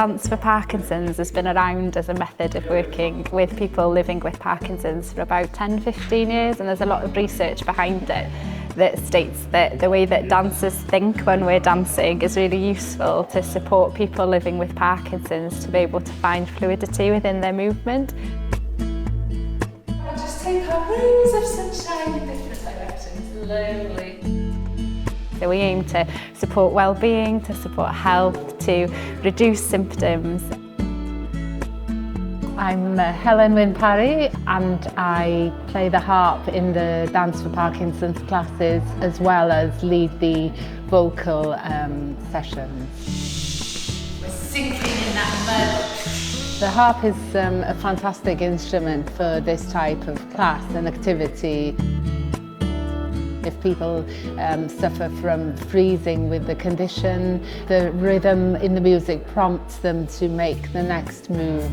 Dance for Parkinsons has been around as a method of working with people living with Parkinsons for about 10-15 years, and there's a lot of research behind it that states that the way that dancers think when we're dancing is really useful to support people living with Parkinsons to be able to find fluidity within their movement. I'll just take our rays of sunshine in different directions, slowly. So we aim to support well-being, to support health, to reduce symptoms. I'm Helen Wyn Parry and I play the harp in the Dance for Parkinsons classes as well as lead the vocal sessions. We're sinking in that mud. The harp is a fantastic instrument for this type of class and activity. If people suffer from freezing with the condition, the rhythm in the music prompts them to make the next move.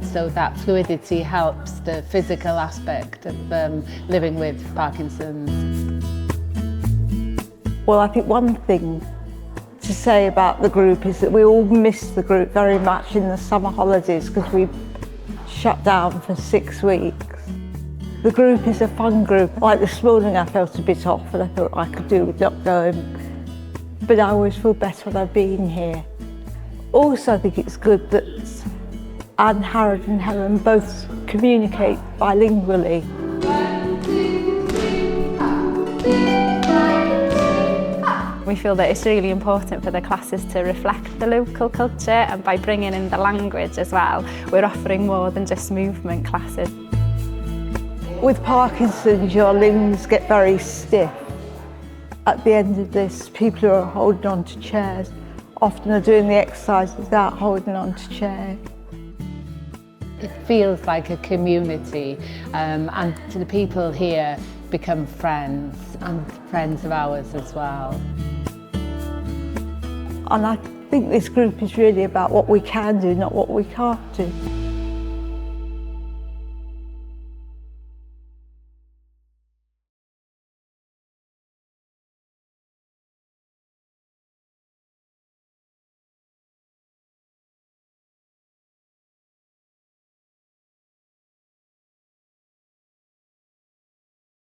So that fluidity helps the physical aspect of living with Parkinson's. Well, I think one thing to say about the group is that we all miss the group very much in the summer holidays because we shut down for 6 weeks. The group is a fun group. Like this morning I felt a bit off and I thought I could do with not going, but I always feel better when I've been here. Also I think it's good that Anne, Harrod and Helen both communicate bilingually. We feel that it's really important for the classes to reflect the local culture, and by bringing in the language as well, we're offering more than just movement classes. With Parkinson's, your limbs get very stiff. At the end of this, people who are holding on to chairs often are doing the exercise without holding on to chairs. It feels like a community, and the people here become friends, and friends of ours as well. And I think this group is really about what we can do, not what we can't do.